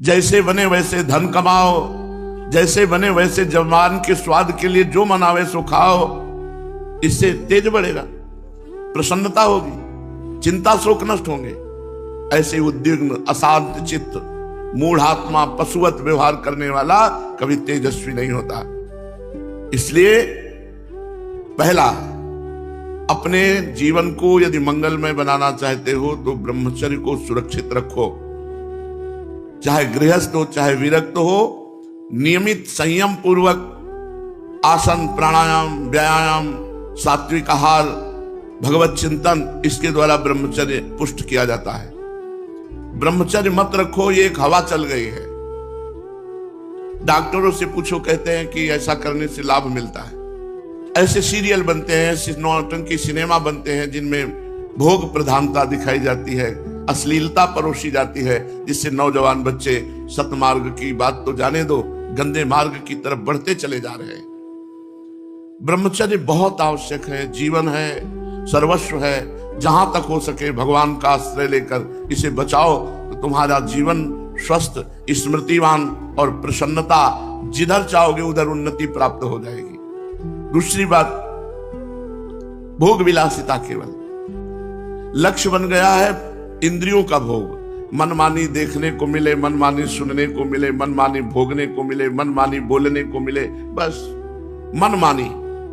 जैसे बने वैसे धन कमाओ, जैसे बने वैसे जवान के स्वाद के लिए जो मनावे सो खाओ। इससे तेज बढ़ेगा, प्रसन्नता होगी, चिंता शोक नष्ट होंगे। ऐसे उद्विग्न अशांत चित्त मूढ़ात्मा पशुवत व्यवहार करने वाला कभी तेजस्वी नहीं होता। इसलिए पहला, अपने जीवन को यदि मंगलमय बनाना चाहते हो तो ब्रह्मचर्य को सुरक्षित रखो। चाहे गृहस्थ हो चाहे विरक्त हो, नियमित संयम पूर्वक आसन, प्राणायाम, व्यायाम, सात्विक आहार, भगवत चिंतन, इसके द्वारा ब्रह्मचर्य पुष्ट किया जाता है। ब्रह्मचर्य मत रखो, ये एक हवा चल गई है। डॉक्टरों से पूछो, कहते हैं कि ऐसा करने से लाभ मिलता है। ऐसे सीरियल बनते हैं, नौटंकी सिनेमा बनते हैं जिनमें भोग प्रधानता दिखाई जाती है, अश्लीलता परोसी जाती है, जिससे नौजवान बच्चे सतमार्ग की बात तो जाने दो, गंदे मार्ग की तरफ बढ़ते चले जा रहे हैं। ब्रह्मचर्य बहुत आवश्यक है, जीवन है, सर्वस्व है। जहां तक हो सके भगवान का आश्रय लेकर इसे बचाओ तो तुम्हारा जीवन स्वस्थ, स्मृतिवान और प्रसन्नता, जिधर चाहोगे उधर उन्नति प्राप्त हो जाएगी। दूसरी बात, भोग विलासिता केवल लक्ष्य बन गया है, इंद्रियों का भोग। मनमानी देखने को मिले, मनमानी सुनने को मिले, मनमानी भोगने को मिले, मनमानी बोलने को मिले, बस मनमानी।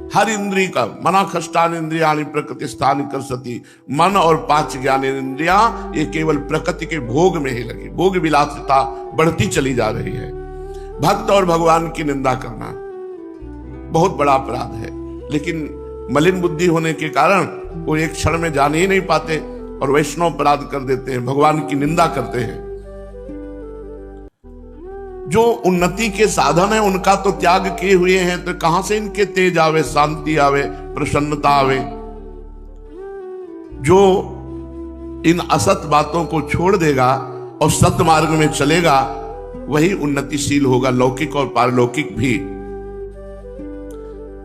हर इंद्रिय का मना खष्टान इंद्रियाणि प्रकृति स्थान करसती, मन और पांच ज्ञान इंद्रियां ये केवल प्रकृति के भोग में ही लगी। भोग विलासिता बढ़ती चली जा रही है। भक्त और भगवान की निंदा करना बहुत बड़ा अपराध है, लेकिन मलिन बुद्धि होने के कारण वो एक क्षण में जान ही नहीं पाते और वैष्णव अपराध कर देते हैं, भगवान की निंदा करते हैं। जो उन्नति के साधन है उनका तो त्याग किए हुए हैं, तो कहां से इनके तेज आवे, शांति आवे, प्रसन्नता आवे। जो इन असत बातों को छोड़ देगा और सत्य मार्ग में चलेगा वही उन्नतिशील होगा, लौकिक और पारलौकिक भी।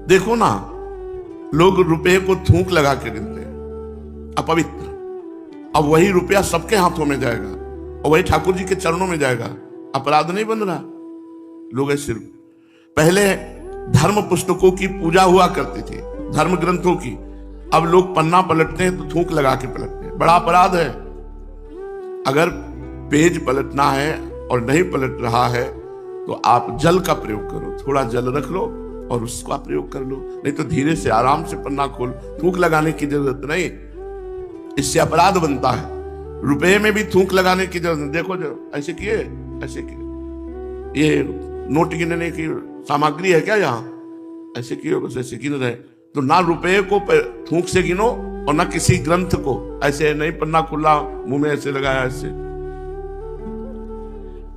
देखो ना, लोग रुपए को थूक लगा के गिनते हैं, अपवित्र। अब वही रुपया सबके हाथों में जाएगा और वही ठाकुर जी के चरणों में जाएगा, अपराध नहीं बन रहा। लोग ऐसे, पहले धर्म पुस्तकों की पूजा हुआ करती थी, धर्म ग्रंथों की। अब लोग पन्ना पलटते हैं तो थूक लगा के पलटते हैं, बड़ा अपराध है। अगर पेज पलटना है और नहीं पलट रहा है तो आप जल का प्रयोग करो, थोड़ा जल रख लो और उसका प्रयोग कर लो, नहीं तो धीरे से आराम से पन्ना खोल, थूक लगाने की जरूरत नहीं, इससे अपराध बनता है। रुपए में भी थूक लगाने की जरूरत नहीं। देखो जो ऐसे किए, ऐसे किए, ये नोट गिनने की सामग्री है क्या यहाँ, ऐसे किए, बस ऐसे गिन रहे। तो ना रुपए को थूक से गिनो और ना किसी ग्रंथ को, ऐसे नहीं पन्ना खुला मुंह में ऐसे लगाया। ऐसे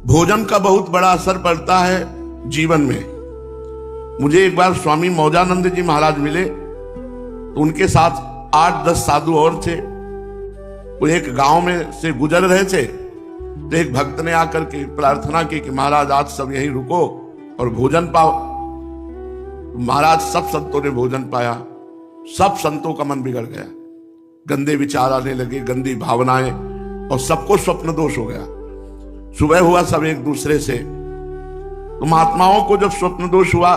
भोजन का बहुत बड़ा असर पड़ता है जीवन में। मुझे एक बार स्वामी मौजानंद जी महाराज मिले तो उनके साथ 8-10 साधु और थे। वो एक गांव में से गुजर रहे थे तो एक भक्त ने आकर के प्रार्थना की कि महाराज आज सब यहीं रुको और भोजन पाओ। महाराज सब संतों ने भोजन पाया, सब संतों का मन बिगड़ गया, गंदे विचार आने लगे, गंदी भावनाएं, और सबको स्वप्न दोष हो गया। सुबह हुआ सब एक दूसरे से, तो महात्माओं को जब स्वप्न दोष हुआ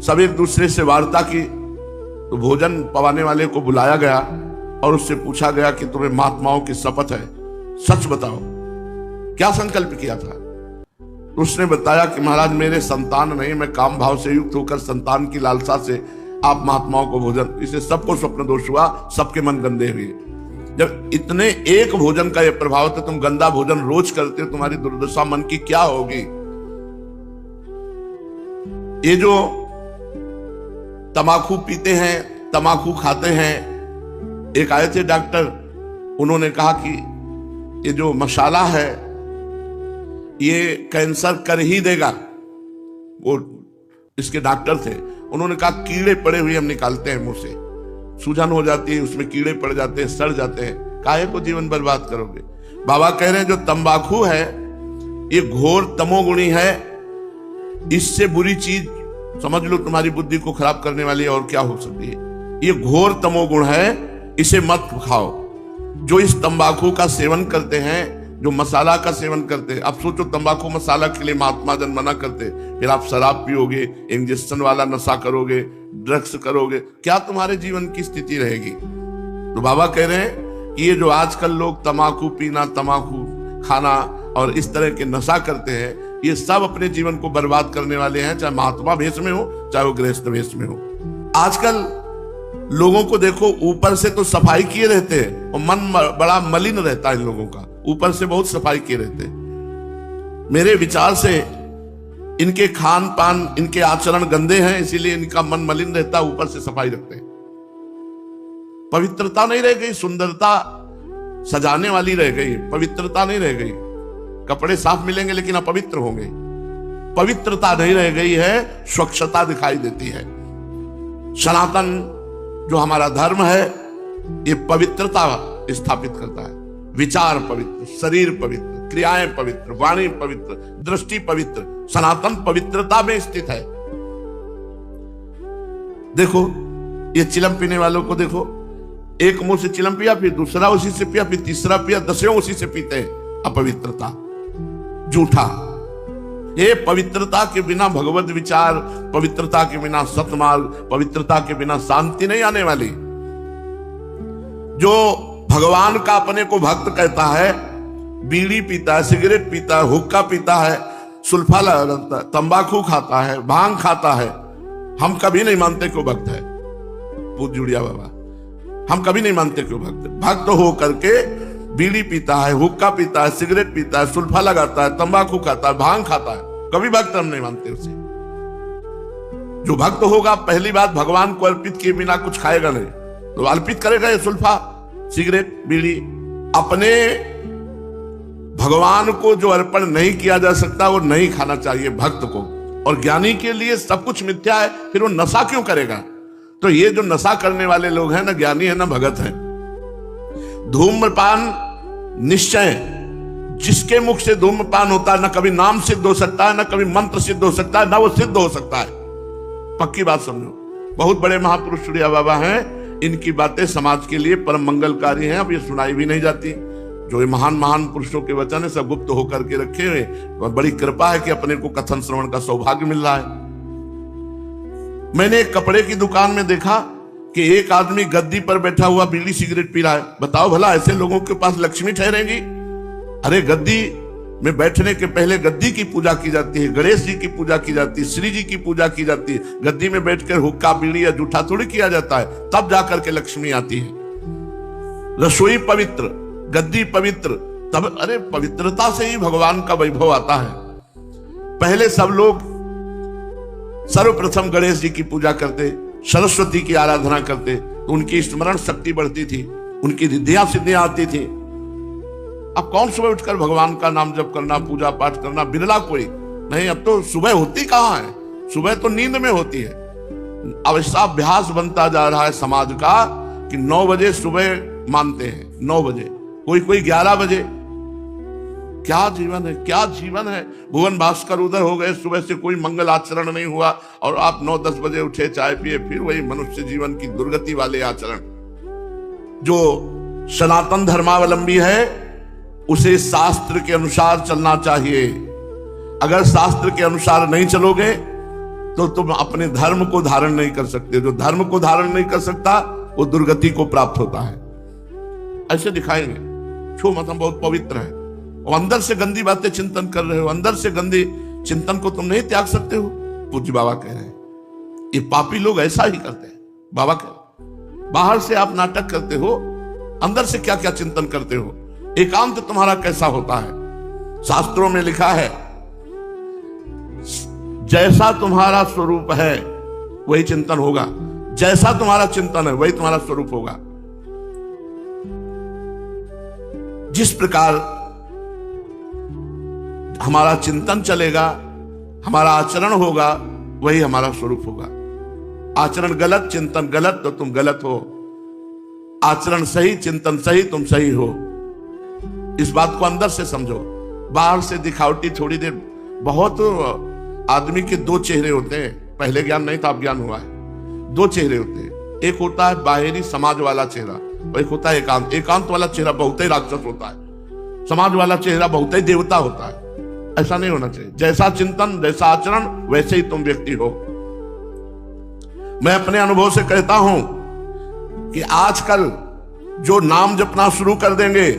सब एक दूसरे से वार्ता की, तो भोजन पवाने वाले को बुलाया गया और उससे पूछा गया कि तुम्हें महात्माओं की शपथ है, सच बताओ क्या संकल्प किया था। तो उसने बताया कि महाराज मेरे संतान नहीं, मैं काम भाव से युक्त होकर संतान की लालसा से आप महात्माओं को भोजन, इसे सबको स्वप्न दोष हुआ, सबके मन गंदे हुए। जब इतने एक भोजन का यह प्रभाव था, तुम गंदा भोजन रोज करते हो, तुम्हारी दुर्दशा मन की क्या होगी। ये जो तमाकू पीते हैं, तमाकू खाते हैं, एक आए थे डॉक्टर, उन्होंने कहा कि ये जो मसाला है ये कैंसर कर ही देगा। वो इसके डॉक्टर थे, उन्होंने कहा कीड़े पड़े हुए हम निकालते हैं मुंह से, सूजन हो जाती है, उसमें कीड़े पड़ जाते हैं, सड़ जाते हैं, काहे को जीवन बर्बाद करोगे। बाबा कह रहे हैं जो तंबाकू है ये घोर तमोगुणी है, इससे बुरी चीज समझ लो तुम्हारी बुद्धि को खराब करने वाली और क्या हो सकती है। ये घोर तमोगुण है, इसे मत खाओ। जो इस तंबाकू का सेवन करते हैं, जो मसाला का सेवन करते। अब सोचो तंबाकू मसाला के लिए महात्मा जन मना करते, फिर आप शराब पियोगे, इंजेक्शन वाला नशा करोगे, ड्रग्स करोगे, क्या तुम्हारे जीवन की स्थिति रहेगी। तो बाबा कह रहे हैं कि ये जो आजकल लोग तंबाकू पीना, तंबाकू खाना और इस तरह के नशा करते हैं, ये सब अपने जीवन को बर्बाद करने वाले हैं, चाहे महात्मा भेष में हो चाहे वो गृहस्थ भेष में हो। आजकल लोगों को देखो, ऊपर से तो सफाई किए रहते हैं और मन बड़ा मलिन रहता है इन लोगों का, ऊपर से बहुत सफाई किए रहते हैं। मेरे विचार से इनके खान पान, इनके आचरण गंदे हैं, इसीलिए इनका मन मलिन रहता है, ऊपर से सफाई रखते हैं। पवित्रता नहीं रह गई, सुंदरता सजाने वाली रह गई, पवित्रता नहीं रह गई। कपड़े साफ मिलेंगे लेकिन अपवित्र होंगे। पवित्रता नहीं रह गई है, स्वच्छता दिखाई देती है। सनातन जो हमारा धर्म है, ये पवित्रता स्थापित करता है। विचार पवित्र, शरीर पवित्र, क्रियाएं पवित्र, वाणी पवित्र, दृष्टि पवित्र। सनातन पवित्रता में स्थित है। देखो ये चिलम पीने वालों को देखो, एक मुंह से चिलम पिया, फिर दूसरा उसी से पिया, फिर तीसरा पिया, 10वें उसी से पीते हैं। अपवित्रता, झूठा। ये पवित्रता के बिना भगवत विचार, पवित्रता के बिना सतमार्ग, पवित्रता के बिना शांति नहीं आने वाली। जो भगवान का अपने को भक्त कहता है, बीड़ी पीता है, सिगरेट पीता है, हुक्का पीता है, सुल्फा लगाता है, तंबाकू खाता है, भांग खाता है, हम कभी नहीं मानते कि वो भक्त है। पूज्य जुड़िया बाबा, हम कभी नहीं मानते कि वो भक्त है। भक्त हो करके बीड़ी पीता है, हुक्का पीता है, सिगरेट पीता है, सुल्फा लगाता है, तंबाकू खाता है, भांग खाता है, कभी भक्त हम नहीं मानते उसे। जो भक्त होगा, पहली बात भगवान को अर्पित किए बिना कुछ खाएगा नहीं, तो अर्पित करेगा ये सुल्फा, सिगरेट, बीड़ी। अपने भगवान को जो अर्पण नहीं किया जा सकता वो नहीं खाना चाहिए भक्त को। और ज्ञानी के लिए सब कुछ मिथ्या है, फिर वो नशा क्यों करेगा। तो ये जो नशा करने वाले लोग हैं, ना ज्ञानी है ना भगत है। धूम्रपान निश्चय, जिसके मुख से धूम्रपान होता है, ना कभी नाम सिद्ध हो सकता है, ना कभी मंत्र सिद्ध हो सकता है, ना वो सिद्ध हो सकता है। पक्की बात समझो। बहुत बड़े महापुरुष जुड़िया बाबा हैं, इनकी बातें समाज के लिए परम मंगलकारी हैं। अब ये सुनाई भी नहीं जाती। जो ये महान महान पुरुषों के वचन है सब गुप्त होकर के रखे हुए, और बड़ी कृपा है कि अपने को कथन श्रवण का सौभाग्य मिल रहा है। मैंने एक कपड़े की दुकान में देखा कि एक आदमी गद्दी पर बैठा हुआ बीड़ी सिगरेट पी रहा है। बताओ भला ऐसे लोगों के पास लक्ष्मी ठहरेगी। अरे गद्दी में बैठने के पहले गद्दी की पूजा की जाती है, गणेश जी की पूजा की जाती है, श्री जी की पूजा की जाती है। गद्दी में बैठकर हुक्का, बीड़ी या जूठा थोड़ी किया जाता है, तब जाकर के लक्ष्मी आती है। रसोई पवित्र, गद्दी पवित्र, तब अरे पवित्रता से ही भगवान का वैभव आता है। पहले सब लोग सर्वप्रथम गणेश जी की पूजा करते, सरस्वती की आराधना करते, तो उनकी स्मरण शक्ति बढ़ती थी, उनकी रिद्धियां सिद्धियां आती थी। अब कौन सुबह उठकर भगवान का नाम जप करना, पूजा पाठ करना, बिरला कोई नहीं। अब तो सुबह होती कहां है, सुबह तो नींद में होती है। अब ऐसा अभ्यास बनता जा रहा है समाज का कि 9 बजे सुबह मानते हैं, 9 बजे, कोई 11 बजे। क्या जीवन है, क्या जीवन है। भुवन भास्कर उधर हो गए, सुबह से कोई मंगल आचरण नहीं हुआ, और आप 9-10 बजे उठे, चाय पिए, फिर वही मनुष्य जीवन की दुर्गति वाले आचरण। जो सनातन धर्मावलंबी है उसे शास्त्र के अनुसार चलना चाहिए। अगर शास्त्र के अनुसार नहीं चलोगे तो तुम अपने धर्म को धारण नहीं कर सकते। जो धर्म को धारण नहीं कर सकता वो दुर्गति को प्राप्त होता है। ऐसे दिखाएंगे, छो मत हम बहुत पवित्र है, और अंदर से गंदी बातें चिंतन कर रहे हो, अंदर से गंदी चिंतन को तुम नहीं त्याग सकते हो। पूज्य बाबा कह रहे हैं ये पापी लोग ऐसा ही करते हैं। बाबा कह रहे बाहर से आप नाटक करते हो, अंदर से क्या क्या चिंतन करते हो, एकांत तुम्हारा कैसा होता है। शास्त्रों में लिखा है जैसा तुम्हारा स्वरूप है वही चिंतन होगा, जैसा तुम्हारा चिंतन है वही तुम्हारा स्वरूप होगा। जिस प्रकार हमारा चिंतन चलेगा, हमारा आचरण होगा, वही हमारा स्वरूप होगा। आचरण गलत, चिंतन गलत, तो तुम गलत हो। आचरण सही, चिंतन सही, तुम सही हो। इस बात को अंदर से समझो। बाहर से दिखावटी थोड़ी देर, बहुत आदमी के 2 चेहरे होते हैं। पहले ज्ञान नहीं था, अब ज्ञान हुआ है। 2 चेहरे होते हैं, एक होता है बाहरी समाज वाला चेहरा, और एक होता है एकांत। एकांत वाला चेहरा बहुत ही राक्षस होता है। समाज वाला चेहरा बहुत ही देवता होता है, ऐसा नहीं होना चाहिए। जैसा चिंतन जैसा आचरण वैसे ही तुम व्यक्ति हो। मैं अपने अनुभव से कहता हूं कि आजकल जो नाम जपना शुरू कर देंगे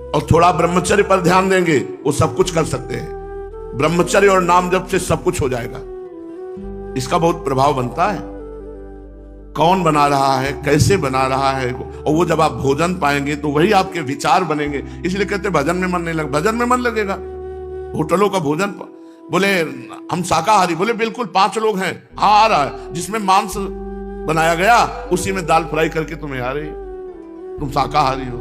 और थोड़ा ब्रह्मचर्य पर ध्यान देंगे, वो सब कुछ कर सकते हैं। ब्रह्मचर्य और नाम जप से सब कुछ हो जाएगा। इसका बहुत प्रभाव बनता है, कौन बना रहा है, कैसे बना रहा है, और वो जब आप भोजन पाएंगे तो वही आपके विचार बनेंगे। इसलिए कहते भजन में मन नहीं लग, भजन में मन लगेगा। होटलों का भोजन, बोले हम शाकाहारी, बोले बिल्कुल 5 लोग हैं, हाँ आ रहा है, जिसमें मांस बनाया गया उसी में दाल फ्राई करके तुम्हें आ रही, तुम शाकाहारी हो।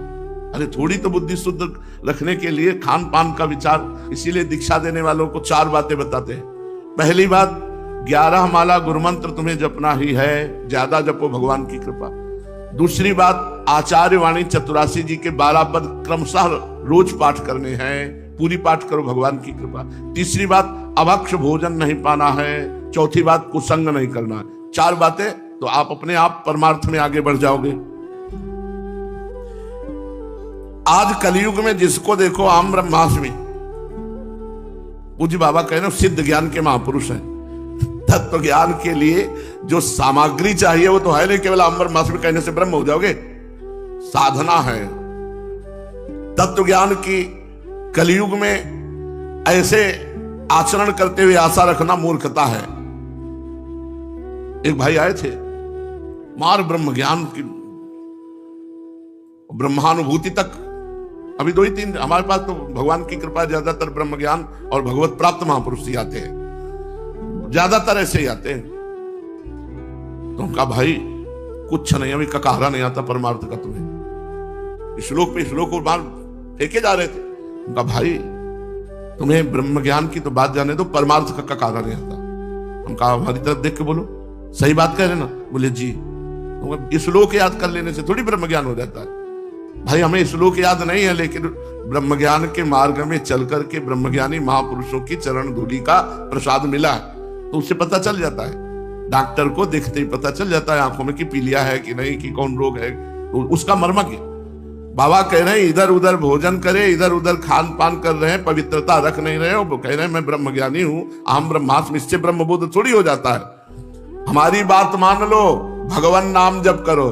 अरे थोड़ी तो बुद्धि शुद्ध रखने के लिए खान पान का विचार। इसीलिए दीक्षा देने वालों को 4 बातें बताते हैं। पहली बात, 11 माला गुरु मंत्र तुम्हें जपना ही है, ज्यादा जपो भगवान की कृपा। दूसरी बात, आचार्य वाणी चतुरासी जी के 12 पद क्रमशः रोज पाठ करने हैं, पूरी पाठ करो भगवान की कृपा। तीसरी बात, अभक्ष भोजन नहीं पाना है। चौथी बात, कुसंग नहीं करना है। 4 बातें तो आप अपने आप परमार्थ में आगे बढ़ जाओगे। आज कलयुग में जिसको देखो आम ब्रह्मास्मि, पूज्य बाबा कह रहे हैं सिद्ध ज्ञान के महापुरुष हैं। तत्व ज्ञान के लिए जो सामग्री चाहिए वो तो है नहीं, केवल आम ब्रह्मास्मि कहने से ब्रह्म हो जाओगे। साधना है तत्व ज्ञान की। कलयुग में ऐसे आचरण करते हुए आशा रखना मूर्खता है। एक भाई आए थे, मार ब्रह्म ज्ञान की ब्रह्मानुभूति तक, अभी 2 ही 3 हमारे पास तो भगवान की कृपा ज्यादातर ब्रह्म ज्ञान और भगवत प्राप्त महापुरुष ही आते हैं, ज्यादातर ऐसे ही आते हैं। तो उनका भाई कुछ नहीं, अभी ककारा नहीं आता परमार्थ का, तुम्हें श्लोक पे श्लोक और बार फेंके जा रहे थे। उनका भाई तुम्हें ब्रह्म ज्ञान की तो बात जाने दो, परमार्थ का ककारा नहीं आता। हम कहा हमारी तरफ देख के बोलो, सही बात कह रहे ना? बोले जी। इस श्लोक याद कर लेने से थोड़ी ब्रह्म ज्ञान हो जाता है। भाई हमें श्लोक याद नहीं है, लेकिन ब्रह्म ज्ञान के मार्ग में चल करके ब्रह्मज्ञानी महापुरुषों की चरण धूलि का प्रसाद मिला है तो उससे पता चल जाता है। डॉक्टर को देखते ही पता चल जाता है आंखों में कि पीलिया है कि नहीं, कि कौन रोग है, तो उसका मर्म क्या। बाबा कह रहे हैं इधर उधर भोजन करे, इधर उधर खान पान कर रहे हैं, पवित्रता रख नहीं रहे हो। वो कह रहे हैं मैं ब्रह्मज्ञानी हूं, अहम ब्रह्मास्मि, इससे ब्रह्मबोध थोड़ी हो जाता है। हमारी बात मान लो, भगवान नाम जप करो।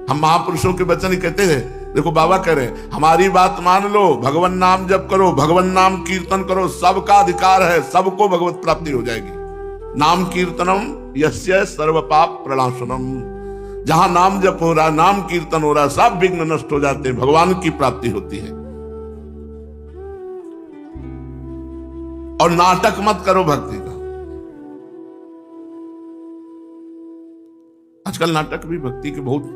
हम महापुरुषों के वचन ही कहते हैं। देखो बाबा कह रहे हैं हमारी बात मान लो, भगवान नाम जप करो, भगवान नाम कीर्तन करो, सबका अधिकार है, सबको भगवत प्राप्ति हो जाएगी। नाम कीर्तनम यस्य सर्व पाप प्रणाशनम। जहां नाम जप हो रहा, नाम कीर्तन हो रहा, सब विघ्न नष्ट हो जाते हैं, भगवान की प्राप्ति होती है। और नाटक मत करो भक्ति का। आजकल नाटक भी भक्ति के बहुत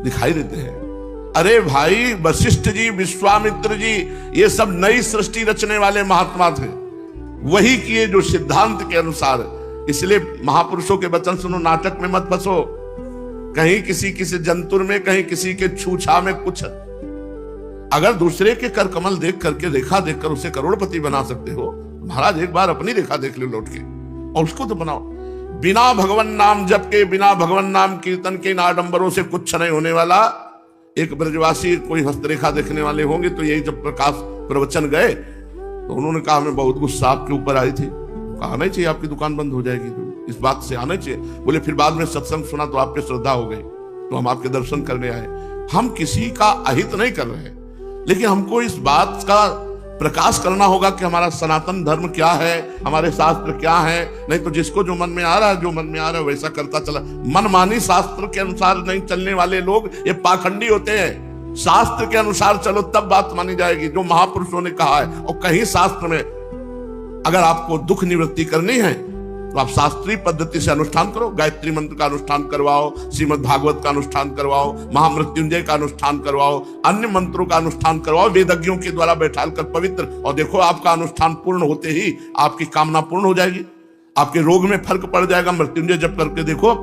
दिखाई देते हैं। अरे भाई वशिष्ठ जी, विश्वामित्र जी, ये सब नई सृष्टि रचने वाले महात्मा थे, वही किए जो सिद्धांत के अनुसार। इसलिए महापुरुषों के वचन सुनो, नाटक में मत फंसो। कहीं किसी जंतुर में, कहीं किसी के छूछा में कुछ। अगर दूसरे के कर कमल देख करके, रेखा देखकर उसे करोड़पति बना सकते हो, महाराज एक बार अपनी रेखा देख लो लौट के, और उसको तो बनाओ। बिना भगवान नाम जप के, बिना भगवान नाम कीर्तन के, इन आडंबरों से कुछ नहीं होने वाला। एक ब्रजवासी कोई हस्तरेखा देखने वाले होंगे तो यही जब प्रकाश प्रवचन गए तो उन्होंने कहा मैं बहुत गुस्सा आपके ऊपर आई थी, कहा नहीं चाहिए, आपकी दुकान बंद हो जाएगी, तो इस बात से आना चाहिए। बोले फिर बाद में सत्संग सुना तो आप पे श्रद्धा हो गई, तो हम आपके दर्शन करने आए। हम किसी का अहित नहीं कर रहे, लेकिन हमको इस बात का प्रकाश करना होगा कि हमारा सनातन धर्म क्या है, हमारे शास्त्र क्या है। नहीं तो जिसको जो मन में आ रहा है, जो मन में आ रहा है वैसा करता चला। मनमानी शास्त्र के अनुसार नहीं चलने वाले लोग ये पाखंडी होते हैं। शास्त्र के अनुसार चलो तब बात मानी जाएगी, जो महापुरुषों ने कहा है। और कहीं शास्त्र में अगर आपको दुख निवृत्ति करनी है तो आप शास्त्रीय पद्धति से अनुष्ठान करो। गायत्री मंत्र का अनुष्ठान करवाओ, श्रीमद् भागवत का अनुष्ठान करवाओ, महामृत्युंजय का अनुष्ठान करवाओ, अन्य मंत्रों का अनुष्ठान करवाओ, वेदज्ञों के द्वारा बैठाल कर पवित्र। और देखो आपका अनुष्ठान पूर्ण होते ही आपकी कामना पूर्ण हो जाएगी, आपके रोग में फर्क पड़ जाएगा। मृत्युंजय जप करके देखो,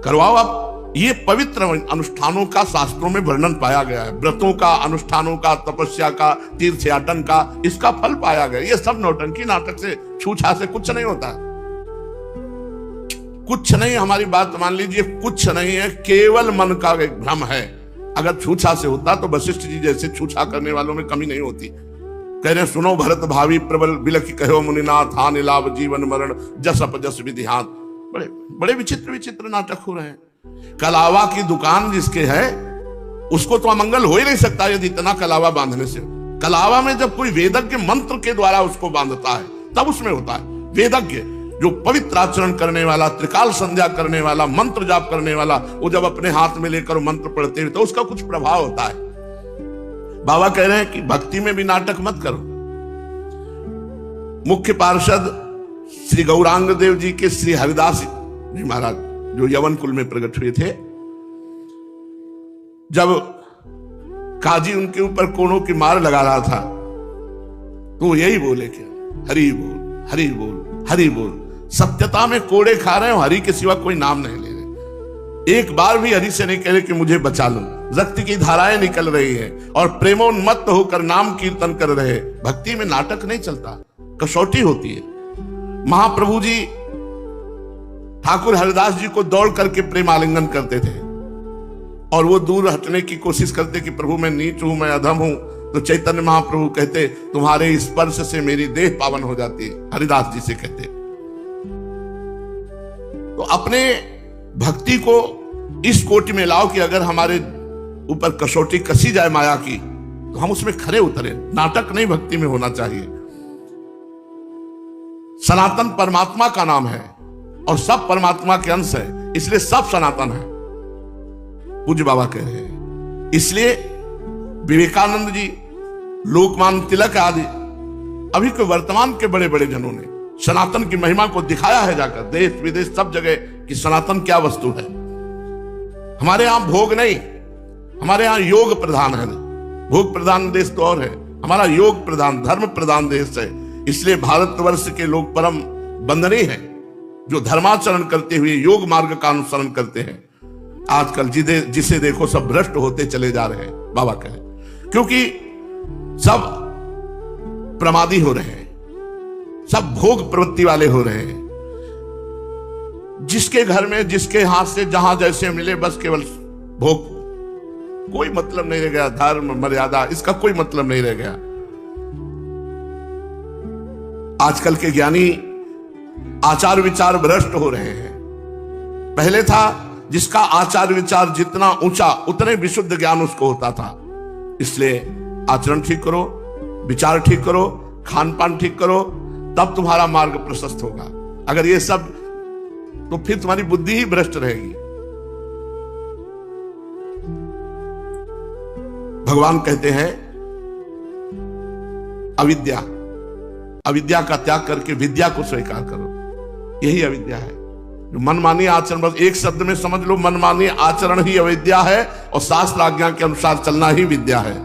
करवाओ आप। ये पवित्र अनुष्ठानों का शास्त्रों में वर्णन पाया गया है, व्रतों का, अनुष्ठानों का, तपस्या का, तीर्थयाटन का, इसका फल पाया गया। ये सब नौटंकी नाटक से, छूछा से कुछ नहीं होता है। कुछ नहीं, हमारी बात मान लीजिए, कुछ नहीं है, केवल मन का एक भ्रम है। अगर छूछा से होता तो वशिष्ठ जी जैसे छूछा करने वालों में कमी नहीं होती। कह रहे सुनो भरत भावी प्रबल बिलख कहो मुनिनाथ, हानि लाभ जीवन मरण जस अपजस विधिहान। बड़े बड़े विचित्र विचित्र नाटक हो रहे हैं। कलावा की दुकान जिसके है उसको तो अमंगल हो ही नहीं सकता यदि इतना कलावा बांधने से। कलावा में जब कोई वेदज्ञ मंत्र के द्वारा उसको बांधता है तब उसमें होता है। वेदज्ञ जो पवित्र आचरण करने वाला, त्रिकाल संध्या करने वाला, मंत्र जाप करने वाला, वो जब अपने हाथ में लेकर मंत्र पढ़ते हुए तो उसका कुछ प्रभाव होता है। बाबा कह रहे हैं कि भक्ति में भी नाटक मत करो। मुख्य पार्षद श्री गौरांग देव जी के श्री हरिदास जी महाराज जो यवन कुल में प्रकट हुए थे, जब काजी उनके ऊपर कोड़ों की मार लगा रहा था तो यही बोले कि हरि बोल हरि बोल हरि बोल। सत्यता में कोड़े खा रहे हो, हरि के सिवा कोई नाम नहीं ले रहे। एक बार भी हरि से नहीं कह रहे कि मुझे बचा लो। रक्त की धाराएं निकल रही है और प्रेमोन्मत्त होकर नाम कीर्तन कर रहे। भक्ति में नाटक नहीं चलता, कसौटी होती है। महाप्रभु जी ठाकुर हरिदास जी को दौड़ करके प्रेम आलिंगन करते थे और वो दूर हटने की कोशिश करते कि प्रभु मैं नीच हूं, मैं अधम हूं। तो चैतन्य महाप्रभु कहते तुम्हारे स्पर्श से मेरी देह पावन हो जाती है। हरिदास जी से कहते। तो अपने भक्ति को इस कोटि में लाओ कि अगर हमारे ऊपर कसौटी कसी जाए माया की तो हम उसमें खरे उतरे। नाटक नहीं भक्ति में होना चाहिए। सनातन परमात्मा का नाम है और सब परमात्मा के अंश है, इसलिए सब सनातन है। पूज्य बाबा कह रहे हैं। इसलिए विवेकानंद जी, लोकमान्य तिलक आदि अभी के वर्तमान के बड़े बड़े जनों ने सनातन की महिमा को दिखाया है जाकर देश विदेश सब जगह कि सनातन क्या वस्तु है। हमारे यहां भोग नहीं, हमारे यहां योग प्रधान है। भोग प्रधान देश तो और है, हमारा योग प्रधान धर्म प्रधान देश है। इसलिए भारतवर्ष के लोग परम वंदनीय हैं जो धर्माचरण करते हुए योग मार्ग का अनुसरण करते हैं। आजकल जिसे देखो सब भ्रष्ट होते चले जा रहे हैं बाबा कहे, क्योंकि सब प्रमादी हो रहे हैं, सब भोग प्रवृत्ति वाले हो रहे हैं। जिसके घर में जिसके हाथ से जहां जैसे मिले बस केवल भोग, कोई मतलब नहीं रह गया। धर्म मर्यादा इसका कोई मतलब नहीं रह गया। आजकल के ज्ञानी आचार विचार भ्रष्ट हो रहे हैं। पहले था जिसका आचार विचार जितना ऊंचा उतने विशुद्ध ज्ञान उसको होता था। इसलिए आचरण ठीक करो, विचार ठीक करो, खान पान ठीक करो, तब तुम्हारा मार्ग प्रशस्त होगा। अगर ये सब तो फिर तुम्हारी बुद्धि ही भ्रष्ट रहेगी। भगवान कहते हैं अविद्या, अविद्या का त्याग करके विद्या को स्वीकार करो। यही अविद्या है। जो मनमानी आचरण, बस एक शब्द में समझ लो, मनमानी आचरण ही अविद्या है और शास्त्र आज्ञा के अनुसार चलना ही विद्या है।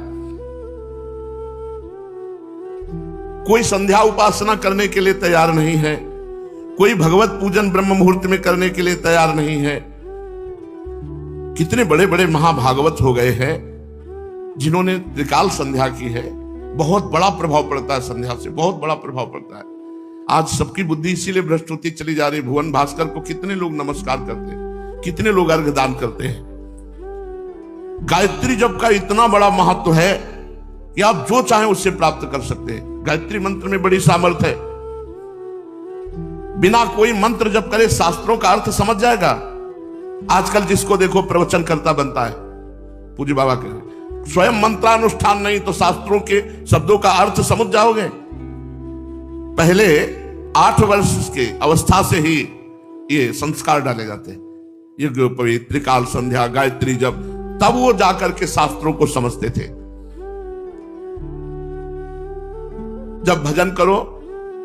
कोई संध्या उपासना करने के लिए तैयार नहीं है, कोई भगवत पूजन ब्रह्म मुहूर्त में करने के लिए तैयार नहीं है। कितने बड़े बड़े महाभागवत हो गए हैं जिन्होंने त्रिकाल संध्या की है। बहुत बड़ा प्रभाव पड़ता है संध्या से, बहुत बड़ा प्रभाव पड़ता है। आज सबकी बुद्धि इसीलिए भ्रष्ट होती चली जा रही। भुवन भास्कर को कितने लोग नमस्कार करते हैं, कितने लोग अर्घ दान करते हैं। गायत्री जप का इतना बड़ा महत्व है कि आप जो चाहें उससे प्राप्त कर सकते हैं। गायत्री मंत्र में बड़ी सामर्थ्य है। बिना कोई मंत्र जप करे शास्त्रों का अर्थ समझ जाएगा। आजकल जिसको देखो प्रवचन करता बनता है। पूज्य बाबा कह रहे स्वयं मंत्रानुष्ठान नहीं तो शास्त्रों के शब्दों का अर्थ समझ जाओगे। पहले 8 वर्ष के अवस्था से ही ये संस्कार डाले जाते हैं, यज्ञोपवीत, त्रिकाल संध्या, गायत्री जप, तब वो जाकर के शास्त्रों को समझते थे। जब भजन करो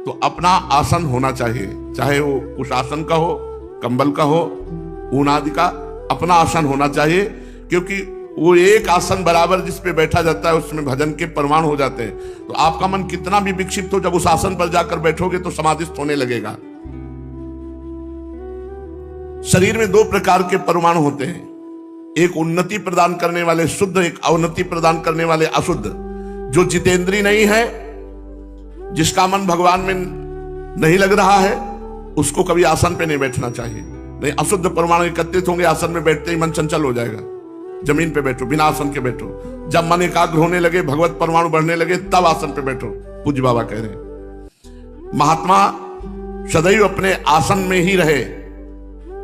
तो अपना आसन होना चाहिए, चाहे वो कुशासन का हो, कंबल का हो, ऊन आदि का, अपना आसन होना चाहिए। क्योंकि वो एक आसन बराबर जिस पे बैठा जाता है उसमें भजन के परमाण हो जाते हैं। तो आपका मन कितना भी विक्षिप्त हो, जब उस आसन पर जाकर बैठोगे तो समाधिस्थ होने लगेगा। शरीर में 2 प्रकार के परमाणु होते हैं, एक उन्नति प्रदान करने वाले शुद्ध, एक अवनति प्रदान करने वाले अशुद्ध। जो जितेंद्री नहीं है, जिसका मन भगवान में नहीं लग रहा है, उसको कभी आसन पे नहीं बैठना चाहिए। नहीं, अशुद्ध परमाणु एकत्रित होंगे, आसन में बैठते ही मन चंचल हो जाएगा। जमीन पे बैठो, बिना आसन के बैठो। जब मन एकाग्र होने लगे, भगवत परमाणु बढ़ने लगे, तब आसन पे बैठो। पूज्य बाबा कह रहे हैं महात्मा सदैव अपने आसन में ही रहे,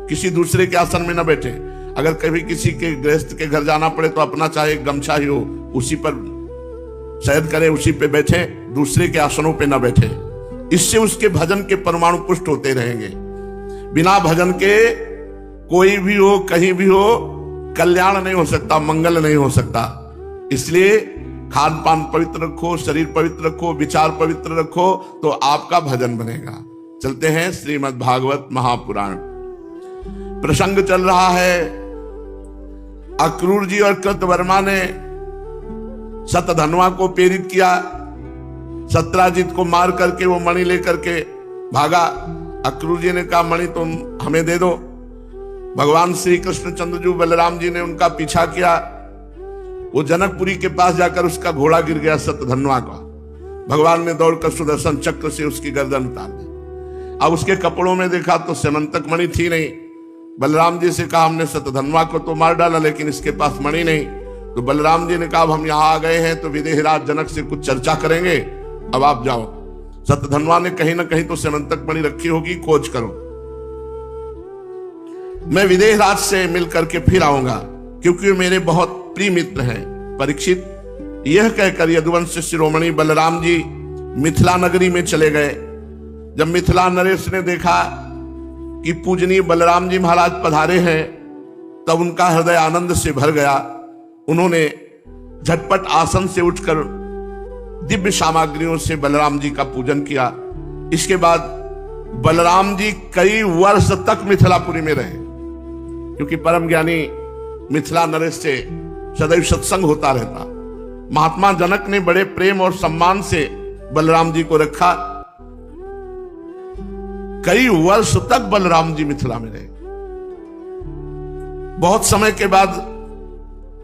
किसी दूसरे के आसन में न बैठे। अगर कभी किसी के गृहस्थ के घर जाना पड़े तो अपना चाहे गमछा ही हो, उसी पर शयन करे, उसी पे बैठे, दूसरे के आसनों पे न बैठे। इससे उसके भजन के परमाणु पुष्ट होते रहेंगे। बिना भजन के कोई भी हो, कहीं भी हो, कल्याण नहीं हो सकता, मंगल नहीं हो सकता। इसलिए खान पान पवित्र रखो, शरीर पवित्र रखो, विचार पवित्र रखो, तो आपका भजन बनेगा। चलते हैं श्रीमद् भागवत महापुराण। प्रसंग चल रहा है, अक्रूर जी और कृतवर्मा ने शतधन्वा को प्रेरित किया। सत्राजित को मार करके वो मणि लेकर के भागा। अक्रूर जी ने कहा मणि तुम हमें दे दो। भगवान श्री कृष्ण चंद्रजू बलराम जी ने उनका पीछा किया। वो जनकपुरी के पास जाकर उसका घोड़ा गिर गया शतधन्वा का। भगवान ने दौड़कर सुदर्शन चक्र से उसकी गर्दन उतार दी। अब उसके कपड़ों में देखा तो सेमंतक मणि थी नहीं। बलराम जी से कहा हमने शतधन्वा को तो मार डाला, लेकिन इसके पास मणि नहीं। तो बलराम जी ने कहा हम यहां आ गए हैं तो विदेहराज जनक से कुछ चर्चा करेंगे, अब आप जाओ। शतधन्वा ने कहीं ना कहीं तो सेमंतक मणि रखी होगी, खोज करो, मैं विदेहराज से मिलकर के फिर आऊंगा, क्योंकि मेरे बहुत प्रिय मित्र हैं। परीक्षित यह कहकर यदुवंश शिरोमणि बलराम जी मिथिला नगरी में चले गए। जब मिथिला नरेश ने देखा कि पूजनीय बलराम जी महाराज पधारे हैं, तब उनका हृदय आनंद से भर गया। उन्होंने झटपट आसन से उठकर दिव्य सामग्रियों से बलराम जी का पूजन किया। इसके बाद बलराम जी कई वर्ष तक मिथिलापुरी में रहे, क्योंकि परम ज्ञानी मिथिला नरेश से सदैव सत्संग होता रहता। महात्मा जनक ने बड़े प्रेम और सम्मान से बलराम जी को रखा। कई वर्ष तक बलराम जी मिथिला में रहे। बहुत समय के बाद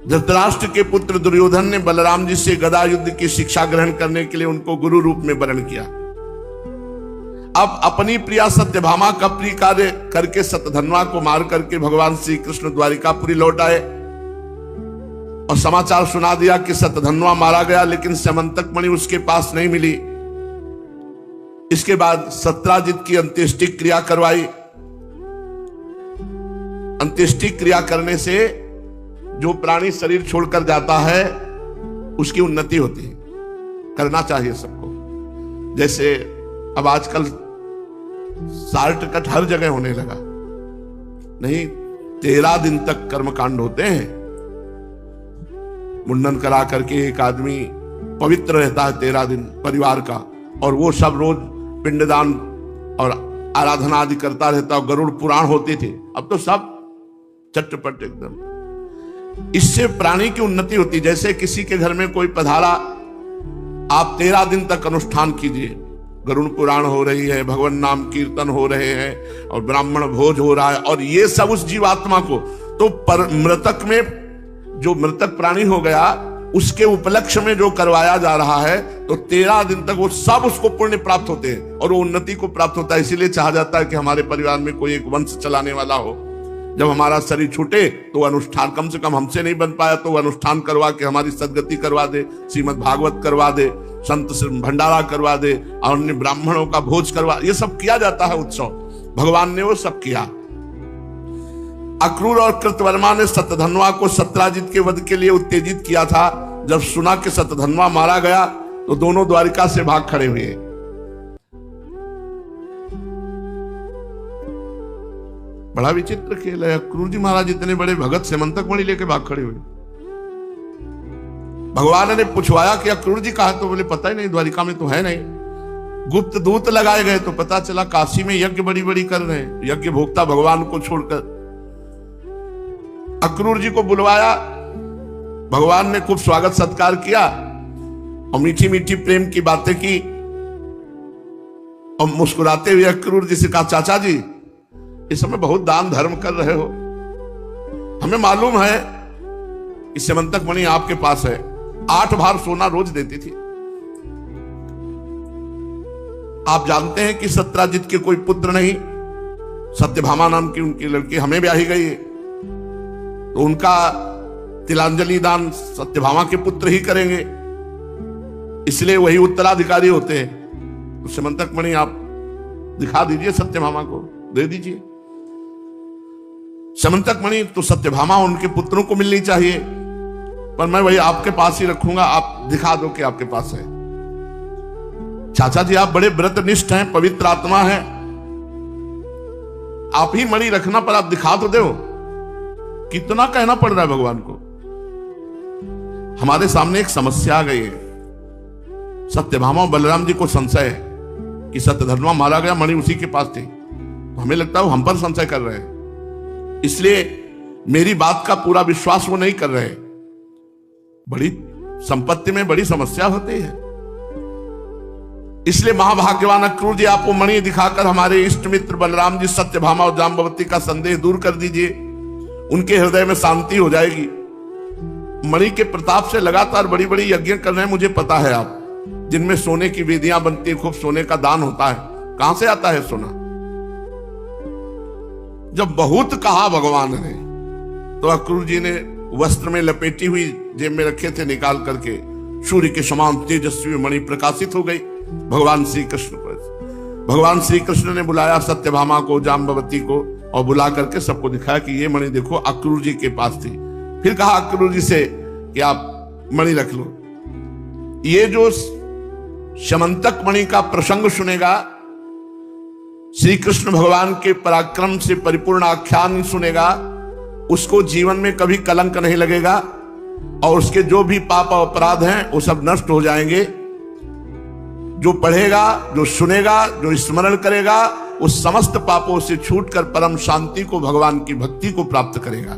धृतराष्ट्र के पुत्र दुर्योधन ने बलराम जी से गदा युद्ध की शिक्षा ग्रहण करने के लिए उनको गुरु रूप में वर्ण किया। अब अपनी प्रिया सत्यभामा का प्रिय कार्य करके शतधन्वा को मार करके भगवान श्री कृष्ण द्वारिकापुरी लौट आए और समाचार सुना दिया कि शतधन्वा मारा गया, लेकिन सेमंतक मणि उसके पास नहीं मिली। इसके बाद सत्राजित की अंत्येष्टि क्रिया करवाई। अंत्येष्टि क्रिया करने से जो प्राणी शरीर छोड़कर जाता है उसकी उन्नति होती है, करना चाहिए सबको। जैसे अब आजकल साल्ट कट हर जगह होने लगा, नहीं 13 दिन तक कर्मकांड होते हैं। मुंडन करा करके एक आदमी पवित्र रहता है 13 दिन परिवार का, और वो सब रोज पिंडदान और आराधना आदि करता रहता। गरुड़ पुराण होते थे, अब तो सब चटपट एकदम। इससे प्राणी की उन्नति होती। जैसे किसी के घर में कोई पधारा, आप 13 दिन तक अनुष्ठान कीजिए, गरुड़ पुराण हो रही है, भगवान नाम कीर्तन हो रहे हैं और ब्राह्मण भोज हो रहा है, और ये सब उस जीवात्मा को तो मृतक में जो मृतक प्राणी हो गया उसके उपलक्ष्य में जो करवाया जा रहा है, तो 13 दिन तक वो सब उसको पुण्य प्राप्त होते हैं और वो उन्नति को प्राप्त होता है। इसीलिए चाहा जाता है कि हमारे परिवार में कोई एक वंश चलाने वाला हो। जब हमारा शरीर छूटे तो अनुष्ठान, कम से कम हमसे नहीं बन पाया तो अनुष्ठान करवा के हमारी सदगति करवा दे, श्रीमद् भागवत करवा दे, संत से भंडारा करवा दे, और अन्य ब्राह्मणों का भोज करवा, ये सब किया जाता है उत्सव। भगवान ने वो सब किया। अक्रूर और कृतवर्मा ने शतधन्वा को सत्राजित के वध के लिए उत्तेजित किया था। जब सुना कि शतधन्वा मारा गया तो दोनों द्वारिका से भाग खड़े हुए। बड़ा विचित्र खेल है। अक्रूर जी महाराज इतने बड़े भगत सेमंतक मणि लेके भाग खड़े हुए। भगवान ने पूछवाया कि अक्रूर जी कहा, तो बोले पता ही नहीं, द्वारिका में तो है नहीं। गुप्त दूत लगाए गए तो पता चला काशी में यज्ञ बड़ी बड़ी कर रहे हैं, यज्ञ भोक्ता भगवान को छोड़कर। अक्रूर जी को बुलवाया, भगवान ने खूब स्वागत सत्कार किया और मीठी मीठी प्रेम की बातें की, और मुस्कुराते हुए अक्रूर जी से कहा, चाचा जी इस समय बहुत दान धर्म कर रहे हो, हमें मालूम है कि सेमंतक मणि आपके पास है, 8 भार सोना रोज देती थी। आप जानते हैं कि सत्राजित के कोई पुत्र नहीं, सत्यभामा नाम की उनकी लड़की हमें ब्याही गई है, तो उनका तिलांजलि दान सत्यभामा के पुत्र ही करेंगे, इसलिए वही उत्तराधिकारी होते हैं। तो समंतक मणि आप दिखा दीजिए, सत्यभामा को दे दीजिए। समंतक मणि तो सत्यभामा उनके पुत्रों को मिलनी चाहिए, पर मैं वही आपके पास ही रखूंगा, आप दिखा दो कि आपके पास है। चाचा जी आप बड़े व्रतनिष्ठ हैं, पवित्र आत्मा है, आप ही मणि रखना, पर आप दिखा तो दो। कितना कहना पड़ रहा है भगवान को। हमारे सामने एक समस्या आ गई है। सत्यभामा और बलराम जी को संशय है कि सत्यधर्मा मारा गया, मणि उसी के पास थी। तो हमें लगता है वो हम पर संशय कर रहे हैं, इसलिए मेरी बात का पूरा विश्वास वो नहीं कर रहे। बड़ी संपत्ति में बड़ी समस्या होती है, इसलिए महाभाग्यवान अक्रूर जी आप वो मणि दिखाकर हमारे इष्ट मित्र बलराम जी, सत्यभामा और जाम्बवती का संदेह दूर कर दीजिए, उनके हृदय में शांति हो जाएगी। मणि के प्रताप से लगातार बड़ी बड़ी यज्ञ कर रहे हैं, मुझे पता है आप, जिनमें सोने की वेदियां बनती है, खूब सोने का दान होता है। कहां से आता है सोना? जब बहुत कहा भगवान ने, तो अक्रूर जी ने वस्त्र में लपेटी हुई जेब में रखे थे, निकाल करके सूर्य के समान तेजस्वी मणि प्रकाशित हो गई भगवान श्री कृष्ण पर। भगवान श्री कृष्ण ने बुलाया सत्यभामा को, जाम्बवती को, और बुला करके सबको दिखाया कि ये मणि देखो अक्रूर जी के पास थी। फिर कहा अक्रूर जी से कि आप मणि रख लो। ये जो समंतक मणि का प्रसंग सुनेगा, श्री कृष्ण भगवान के पराक्रम से परिपूर्ण आख्यान सुनेगा, उसको जीवन में कभी कलंक नहीं लगेगा, और उसके जो भी पाप और अपराध हैं वो सब नष्ट हो जाएंगे। जो पढ़ेगा, जो सुनेगा, जो स्मरण करेगा, उस समस्त पापों से छूटकर परम शांति को, भगवान की भक्ति को प्राप्त करेगा।